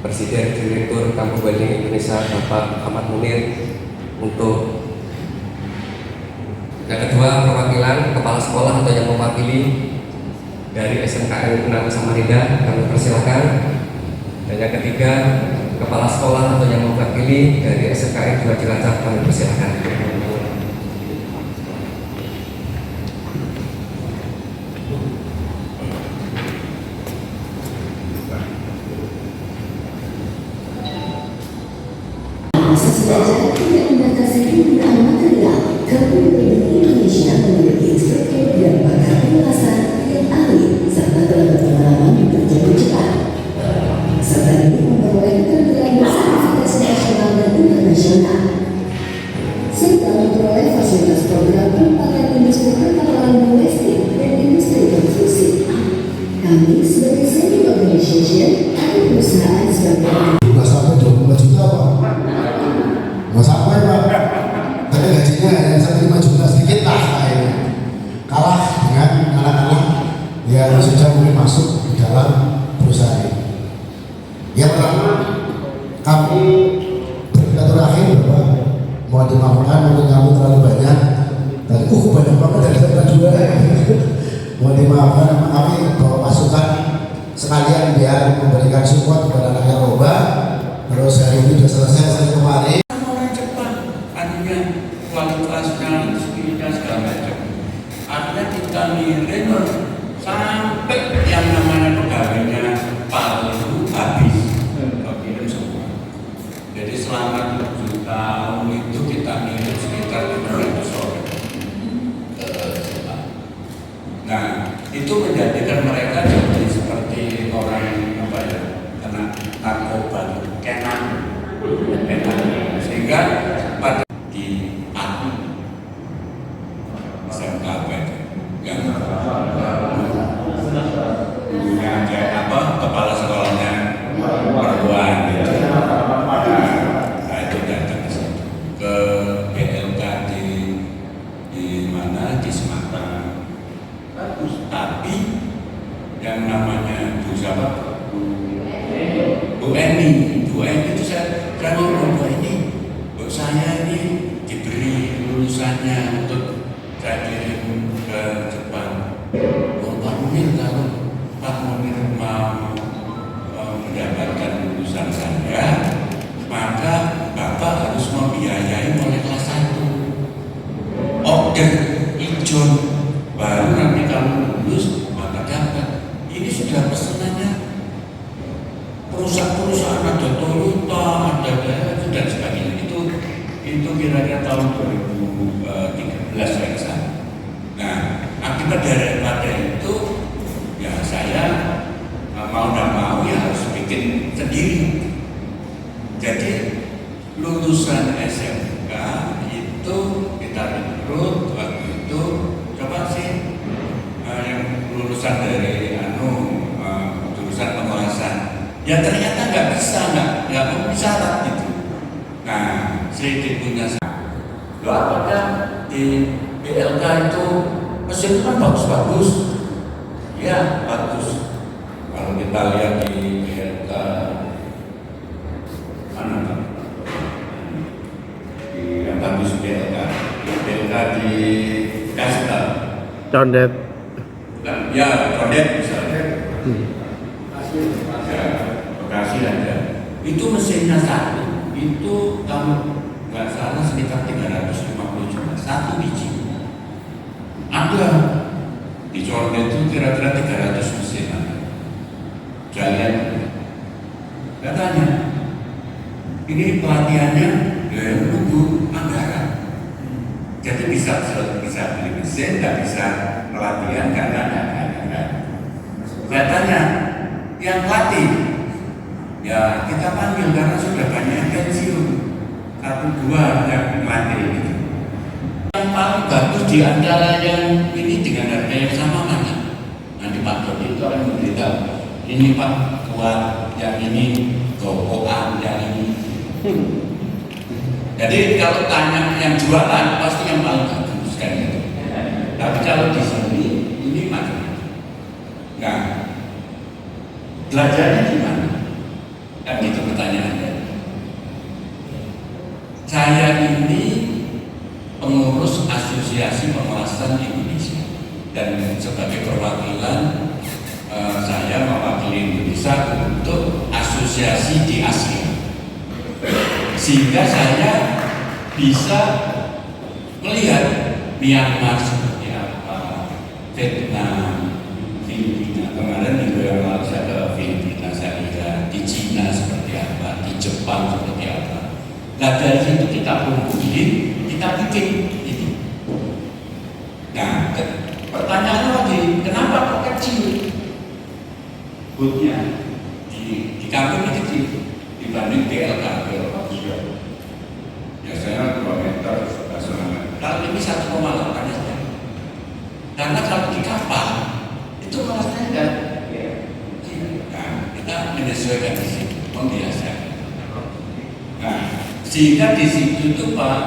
Presiden Direktur Kampung Bank Indonesia Bapak Ahmad Munir. Untuk yang kedua, perwakilan kepala sekolah atau yang mewakili dari SMKN 6 Samarinda kami persilakan. Dan yang ketiga, kepala sekolah atau yang mewakili dari SMKN 2 Cilacap kami persilakan. Proses belajar tidak membatasi penggunaan material. Kampung Bank Indonesia memiliki instruktur dan pakar penjelasan yang ahli serta telah berpengalaman bekerja cepat. Serta ini memperoleh keterampilan sertifikasi nasional dan internasional. Serta memperoleh fasilitas program penempatan industri perkapalan domestik dan industri konstruksi. Kami sebagai semi organization atau perusahaan sebagai sampai 25 juta Pak. Nggak sampai Pak. Tapi gajinya hanya sampai 5 juta, sedikit lah kayaknya. Kalah dengan anak-anak yang sudah mulai masuk di dalam perusahaan ini. Yang pertama, kami bersilaturahim bahwa mau dimaafkan mungkin kamu terlalu banyak. Tadi banyak banget dari saya dua. Mau dimaafkan sama kami bahwa masukan sekalian biar memberikan support kepada anak Eropa. Terus hari ini sudah selesai saya kemarin. Orang Jepang, artinya kualitasnya, skill-nya segala macam. Artinya kita ngirim sampai yang namanya pegawainya paling habis, kirim semua. Jadi selama 7 tahun itu kita ngirim sekitar 200 orang ke Jepang. Nah, itu menjadikan mereka jadi seperti orang apa ya, kena narkoba, kenan, sehingga pada di aku SMKP yang apa kepala sekolahnya perempuan gitu. Nah itu datang ke situ ke BLK di mana di Semarang. Bagus, tapi yang namanya Bu siapa? Bu Eni itu saya ngomong Bu Eni, Bu saya ini diberi lulusannya untuk saya kirim ke Jepang. Pak Munir, kalau Pak Munir mau mendapatkan lulusan saya, maka Bapak harus membiayai mulai kelas 1. Order ijon, baru nanti kalau lulus maka dapat. Ini sudah pesanannya perusahaan ada Toyota, ada dan sebagainya. Itu kira-kira tahun 2013 saya kesana. Nah, akibat daripada itu, ya saya mau tidak mau ya harus bikin sendiri. Jadi lulusan SMK itu kita rekrut waktu itu coba sih yang lulusan dari jurusan pengolahan. Ya ternyata nggak bisa, nggak memenuhi syarat gitu. Nah, sedikit punya syarat. Loh, apakah di BLK itu mesin kan bagus-bagus? Ya, bagus. Kalau kita lihat di BLK mana kan? Di yang bagus BLK di Kastel. Condet. Ya, Condet misalnya. Bekasi ada. Itu mesinnya satu, itu kalau nggak salah sekitar 350 juta satu biji. Ada di Condet itu kira-kira 300 mesin ada. Jalan katanya ini pelatihannya menunggu anggaran. Jadi bisa beli mesin, nggak bisa pelatihan karena ada anggaran. Saya tanya, yang pelatih, ya kita panggil karena sudah banyak yang pensiun, 1-2 yang melatih gitu. yang paling bagus di antara yang ini dengan harga yang sama mana? Nanti Pak Dodi itu akan memberitahu, ini Pak kuat, yang ini gopoan, yang ini. Jadi kalau tanya yang jualan pasti yang paling bagus kan itu. Tapi kalau di sini ini macam-macam. Nah, belajarnya di mana? Kan itu pertanyaannya. Saya ini pengurus Asosiasi Pengelasan Indonesia dan sebagai perwakilan saya mewakili Indonesia untuk asosiasi di Asia, sehingga saya bisa melihat Myanmar seperti apa, Vietnam, Filipina. Kemarin minggu yang lalu saya ke Filipina, saya lihat di Cina seperti apa, di Jepang seperti apa. Nah dari situ kita kumpulin, kita bikin ini. Nah pertanyaannya lagi, kenapa kok kecil? Boothnya di kampung ini kecil dibanding DLK biasanya 2 meter, 11 meter. Kalau ini 1,8 saja. Karena kalau di kapal itu malah standar. Nah, kita menyesuaikan di situ, membiasakan. Nah, sehingga di situ itu Pak,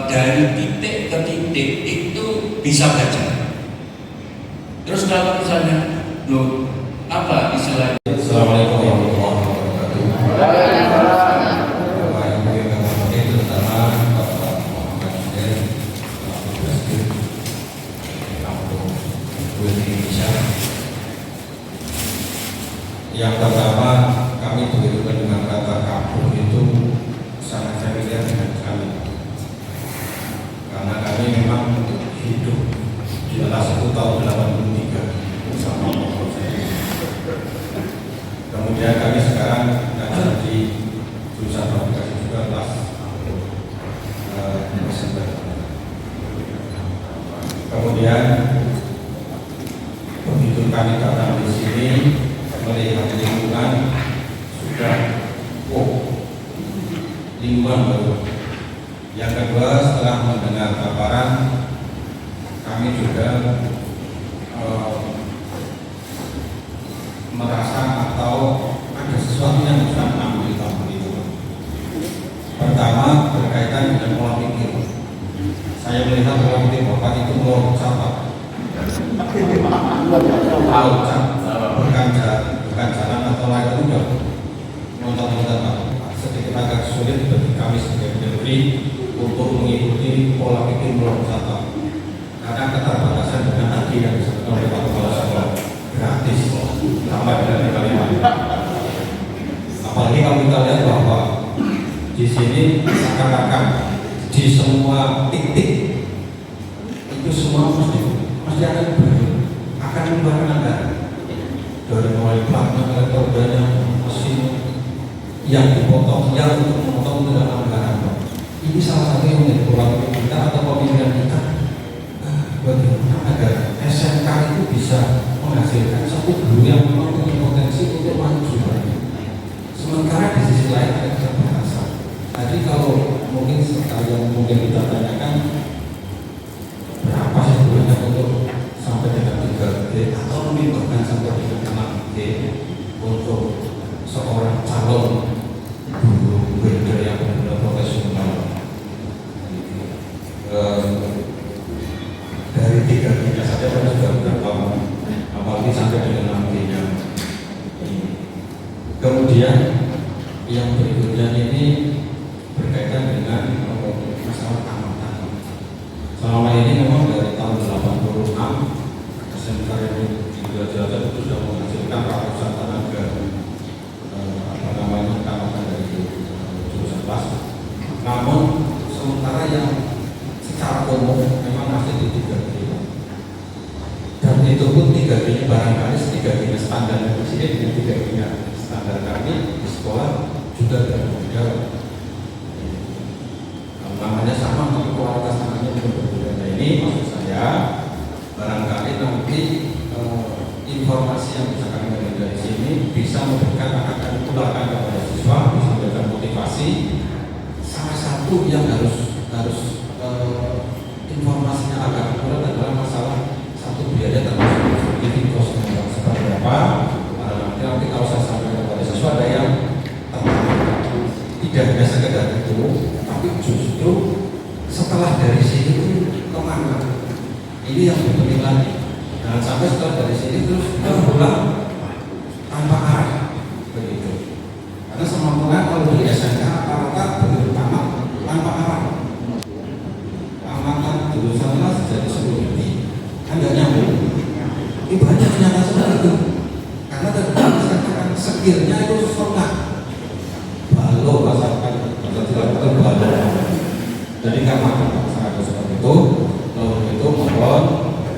dari titik ke titik itu bisa baca. Terus kalau misalnya, loh, apa istilahnya? Assalamualaikum warahmatullahi wabarakatuh. Bapak Ibu yang kami hormati, terutama Bapak Muhammad Hussein, Selaku Presiden Kampung Indonesia. Yang pertama, kami begitu dengan kata kampung itu sangat familiar dengan kami, karena kami memang hidup di atas itu tahun 83 bersama Bapak saya. Kemudian kami sekarang ngajar di jurusan aplikasi juga kelas kemudian begitu kami datang di sini melihat lingkungan sudah lingkungan baru. Yang kedua, setelah mendengar paparan kami juga merasa atau ada sesuatu yang bisa mengambil kampung itu. Pertama, berkaitan dengan pola pikir. Saya melihat pola pikir Bapak itu meloncat, bukan jalan atau lain itu udah loncat-loncat. Sedikit agak sulit bagi kami sebagai pendiri untuk mengikuti pola pikir meloncat, karena keterbatasan dengan hati yang disebut oleh Pak Kepala Sekolah gratis sampai dengan kalimat. Apalagi kalau kita lihat bahwa di sini seakan-akan di semua titik itu semua mesti akan mengeluarkan anggaran dari mulai platnya, elektrodanya, mesin yang dipotong, yang untuk memotong dengan anggaran. Ini salah satu yang menjadi pola pikir kita atau pemikiran kita. Bagaimana agar SMK itu bisa menghasilkan satu guru yang memang punya potensi untuk maju. Sementara di sisi lain ada keterbatasan. Jadi kalau mungkin sekalian mungkin kita tanyakan berapa sih sebenarnya untuk sampai dengan 3D atau mungkin bahkan sampai dengan 6D untuk seorang calon guru grader yang benar-benar profesional. Dari 3D saja kan sudah berapa, apalagi sampai dengan 6D-nya. Kemudian yang berikutnya ini berkaitan dengan masalah tamatan. Selama ini memang dari tahun 86 SMK ini juga Cilacap itu sudah menghasilkan ratusan tenaga tamatan dari jurusan kelas. Namun sementara yang secara umum memang masih di 3D. Dan itu pun 3D-nya barangkali 3D-nya standar di sini dengan 3D-nya standar kami di sekolah juga tidak berbeda. Namanya sama tapi kualitas tangannya juga berbeda. Nah ini maksud saya barangkali nanti informasi yang bisa kami berikan dari sini bisa memberikan akan tularkan kepada siswa, bisa memberikan motivasi. Salah satu yang harus tidak hanya sekedar itu, tapi justru setelah dari sini itu kemana? Ini yang penting lagi. Jangan sampai setelah dari sini terus kita pulang tanpa arah, begitu. Karena semampunya kalau di SMK rata-rata begitu tamat tanpa arah. Amatan jurusan lah jadi 10 ini, kan nggak nyambung. Ini banyak ternyata seperti itu. Karena terkadang skillnya itu setengah. Balo rasakan, tidak betul balo. Jadi nggak makan sangat seperti itu. Lalu itu mohon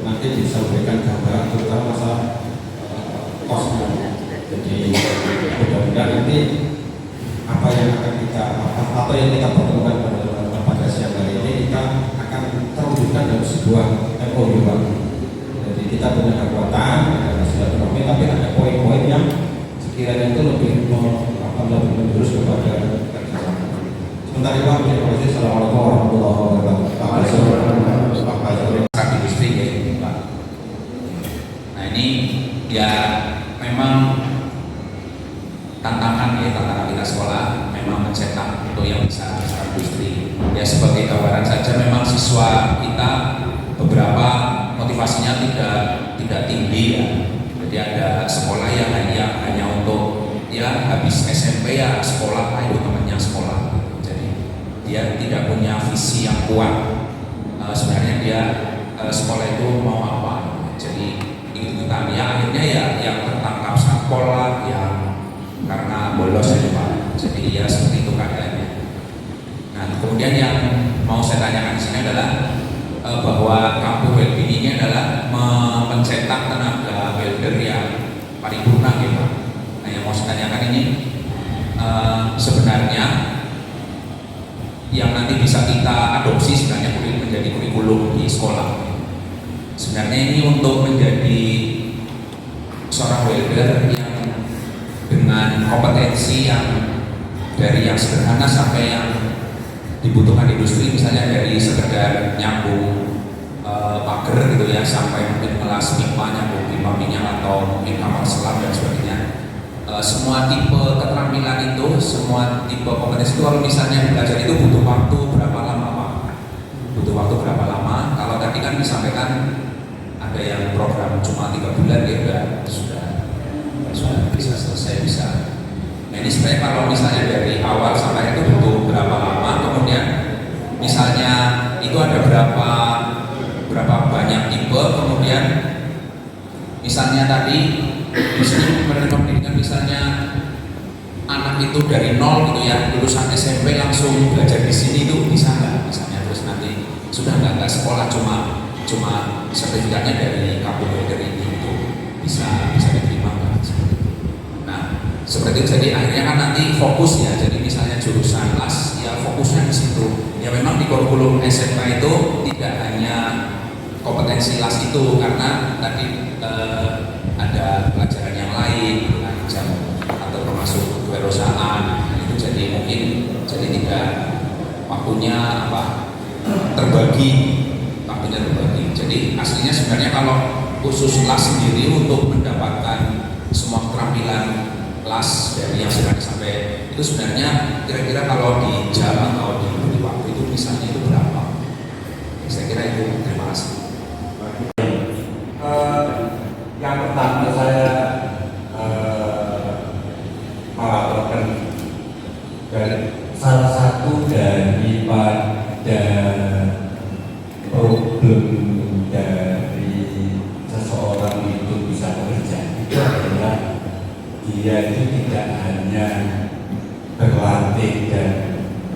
nanti disampaikan gambaran tentang masalah kosnya. Jadi mudah-mudahan nanti apa yang akan kita atau yang kita pertemukan pada siang hari ini kita akan terwujudkan dalam sebuah MOU. Jadi kita punya kekuatan, ada silaturahmi, tapi ada poin-poin yang sekiranya itu lebih menjurus kepada kerjasama. Sebentar itu, terima kasih. Assalamualaikum warahmatullahi wabarakatuh. Pak industri ya ini Pak. Nah ini ya memang tantangan kita sekolah memang mencetak untuk yang bisa industri. Ya sebagai gambaran saja memang siswa kita beberapa motivasinya tidak tinggi ya. Jadi ada sekolah yang hanya untuk ya habis SMP ya sekolah, ayo temannya sekolah. Jadi dia tidak punya visi yang kuat. Sebenarnya dia sekolah itu mau apa? Jadi ikut-ikutan ya akhirnya ya yang tertangkap satpol lah, yang karena bolos ya Pak. Jadi ya seperti itu keadaannya. Nah kemudian yang mau saya tanyakan di sini adalah bahwa kampus welfare ini adalah mencetak tenaga welder yang paripurna ya Pak. Nah yang mau saya tanyakan ini sebenarnya yang nanti bisa kita adopsi sebenarnya menjadi kurikulum di sekolah. Sebenarnya ini untuk menjadi seorang welder yang dengan kompetensi yang dari yang sederhana sampai yang dibutuhkan industri, misalnya dari sekedar nyambung pagar gitu ya sampai mungkin kelas pipa, nyambung pipa minyak atau mungkin kapal selam dan sebagainya. Semua tipe keterampilan itu, semua tipe kompetensi itu kalau misalnya belajar itu butuh waktu berapa lama Pak? Butuh waktu berapa lama? Kalau tadi kan disampaikan ada yang program cuma 3 bulan ya sudah bisa selesai bisa. Nah ini sebenarnya kalau misalnya dari awal sampai itu butuh berapa lama? Kemudian misalnya itu ada berapa banyak tipe, kemudian misalnya tadi di sini menerima pendidikan misalnya anak itu dari nol gitu ya, lulusan SMP langsung belajar di sini itu bisa nggak misalnya, terus nanti sudah nggak sekolah cuma sertifikatnya dari kampus welder ini itu bisa diterima nggak? Nah seperti itu, jadi akhirnya kan nanti fokus ya, jadi misalnya jurusan las ya fokusnya di situ ya. Memang di kurikulum SMK itu tidak hanya kompetensi las itu, karena tadi ada pelajaran yang lain jam atau termasuk kewirausahaan itu, jadi mungkin jadi tidak waktunya terbagi. Jadi aslinya sebenarnya kalau khusus las sendiri untuk mendapatkan semua keterampilan las dari yang sudah sampai itu sebenarnya kira-kira kalau di jam atau di waktu itu misalnya itu berapa? Saya kira itu. Terima kasih. Yang pertama saya melaporkan dari salah satu daripada problem dari seseorang itu bisa bekerja itu adalah dia itu tidak hanya berlatih dan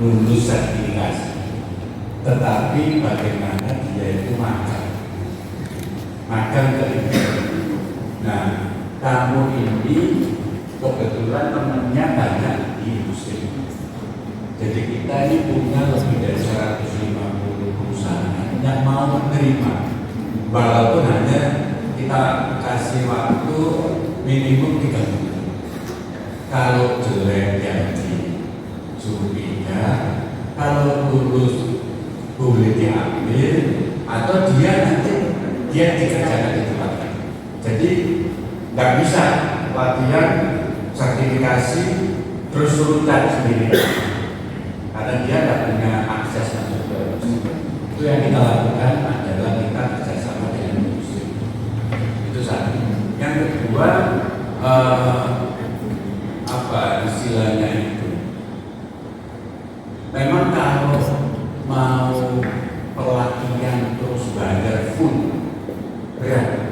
lulus sertifikasi, tetapi bagaimana dia itu makan terlibat. Nah, kamu ini kebetulan temannya banyak di industri. Jadi kita ini punya lebih dari 150 perusahaan yang mau menerima, walaupun hanya kita kasih waktu minimum 3 bulan. Kalau jelek ya disuruh pindah, kalau lulus boleh diambil, atau dia dikerjakan di tempat lain. Jadi nggak bisa latihan sertifikasi terus suruh cari sendiri. karena dia tidak punya akses masuk ke industri. Itu yang kita lakukan adalah kita kerjasama dengan industri. Itu satu. Yang kedua, apa istilahnya itu? Memang kalau mau pelatihan terus bayar full berat.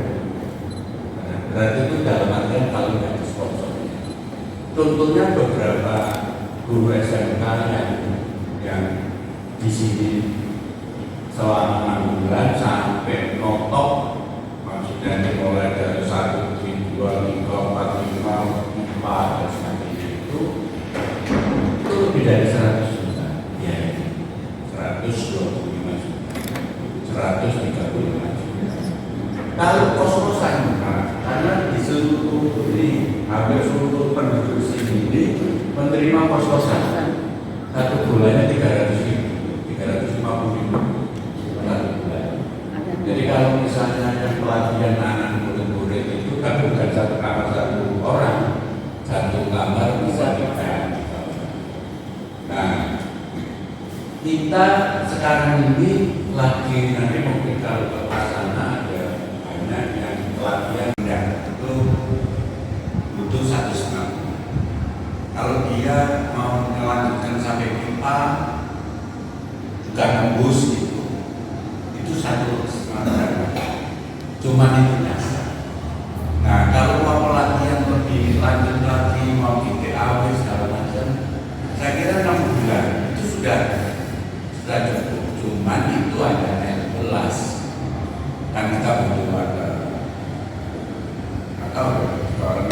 Berat itu dalam artian kalau nggak ada sponsornya. Contohnya beberapa guru SMK yang di sini selama 6 bulan sampai notok, maksudnya mulai dari 1, 2, 3, 4, 5, 4 dan sebagainya itu lebih dari 100 juta. Ya, 125 juta, 135 juta. Kalau kos-kosan, karena di seluruh ini hampir seluruh penduduk sini ini menerima kos-kosan, satu bulannya 300.000, 350.000 satu bulan. Jadi kalau misalnya yang pelatihan anak murid-murid itu kan bukan satu kamar satu orang, satu kamar bisa 3. Nah, kita sekarang ini lagi nanti mungkin kalau ke sana ada banyak yang pelatihan yang itu butuh 1,5 bulan. Kalau dia mau melanjutkan sampai pipa bukan nembus itu 1,5 bulan. Cuman itu dasar. Nah, kalau mau pelatihan lebih lanjut lagi, mau di TAW segala macam, saya kira 6 bulan itu sudah cukup. Cuman itu ada L11 kan kita butuh ada atau orang.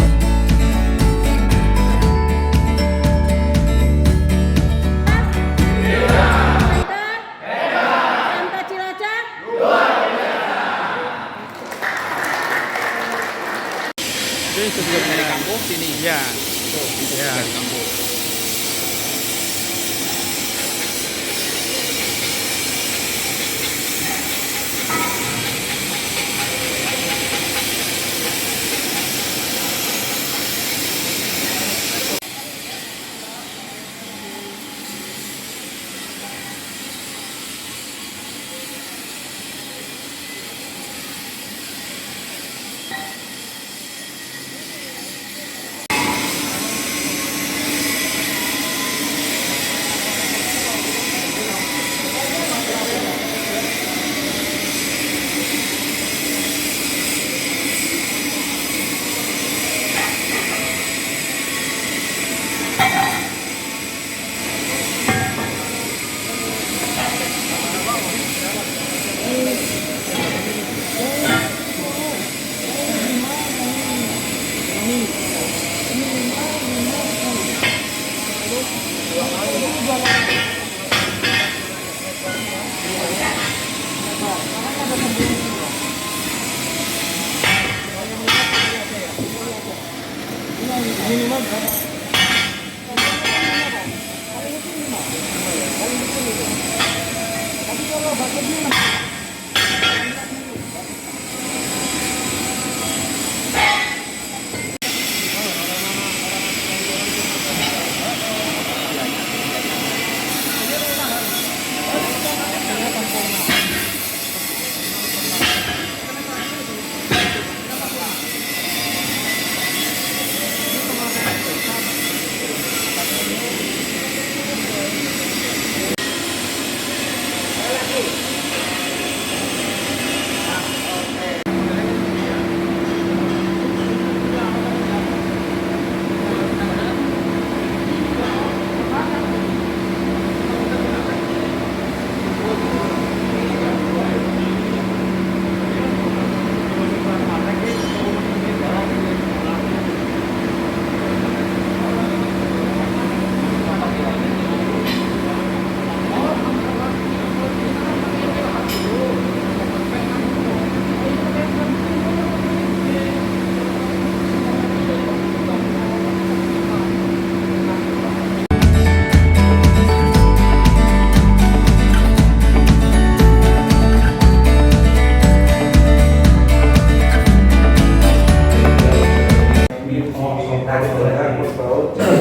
Itu sebelum dari kampung sini. Ya. Itu dari kampung.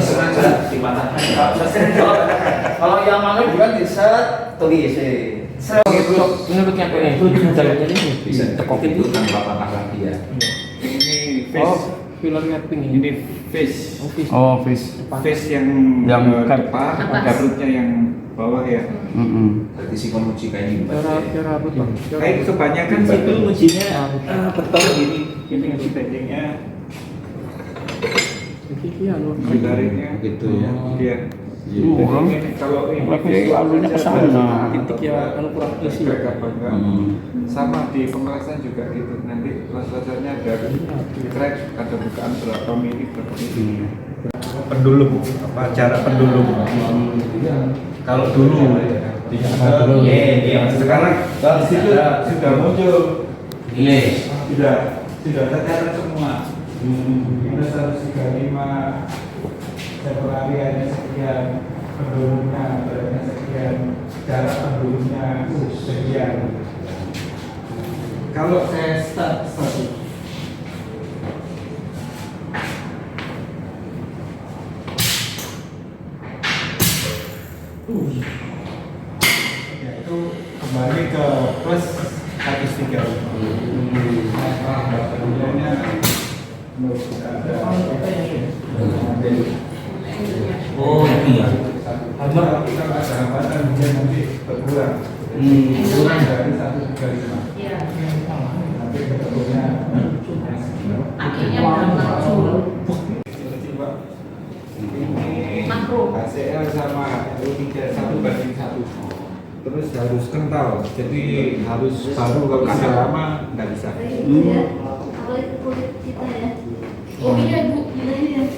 Sengaja dimatahkan. Kalau yang mana juga di set tulis set. Menurutnya apa ya? Jalannya ini Bisa terkokin itu tanpa patah lagi ya. Ini Oh, face, pilarnya pink ini. ini face, Oh, fish. face yang depan, garutnya yang bawah ya. Berarti si penguji kayak gini. Cara apa tuh? Kayak kebanyakan situ ujinya betul gini settingnya, Iya, lu. garisnya Gitu ya. Iya. Orang. Jadi kalau ini Tapi alunya ke sana. Titik ya kan kurang plus juga ya. bangga. Sama di pengelasan juga gitu. Nanti las-lasannya ada crack, ada bukaan berapa mili. Pendulum, apa cara pendulum? Kalau dulu, sekarang di situ sudah muncul, sudah ada cara semua. Minus 135, seperhariannya sekian, pendulumnya beratnya sekian, cara pendulumnya sekian. Kalau saya start satu. Ya, itu kembali ke plus 135. Pendulumnya Oh itu ya. Kalau kita ada hambatan hujan nanti berkurang. Kurang dari 135. Nanti ketemunya akhirnya bermakro. ini Makro. HCl sama HO3 1:1. Terus harus kental, jadi harus baru, kalau sudah lama nggak bisa. Oh iya Bu, iya.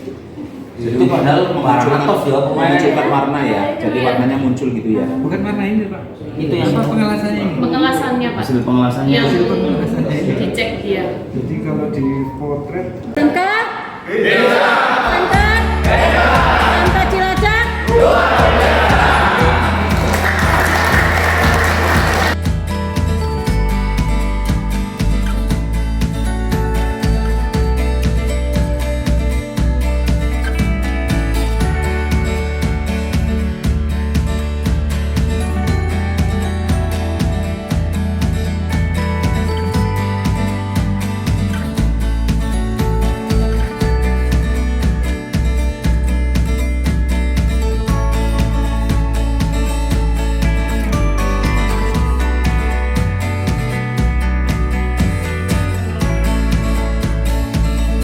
Itu padahal memunculkan warna ya. Jadi warnanya muncul gitu ya. Bukan warna ini Pak, Itu yang apa pengelasannya ini? Pengelasannya Pak. hasil pengelasannya. Yang Hasil pengelasannya ini. dicek dia. Jadi kalau di potret Sangka? Sangka?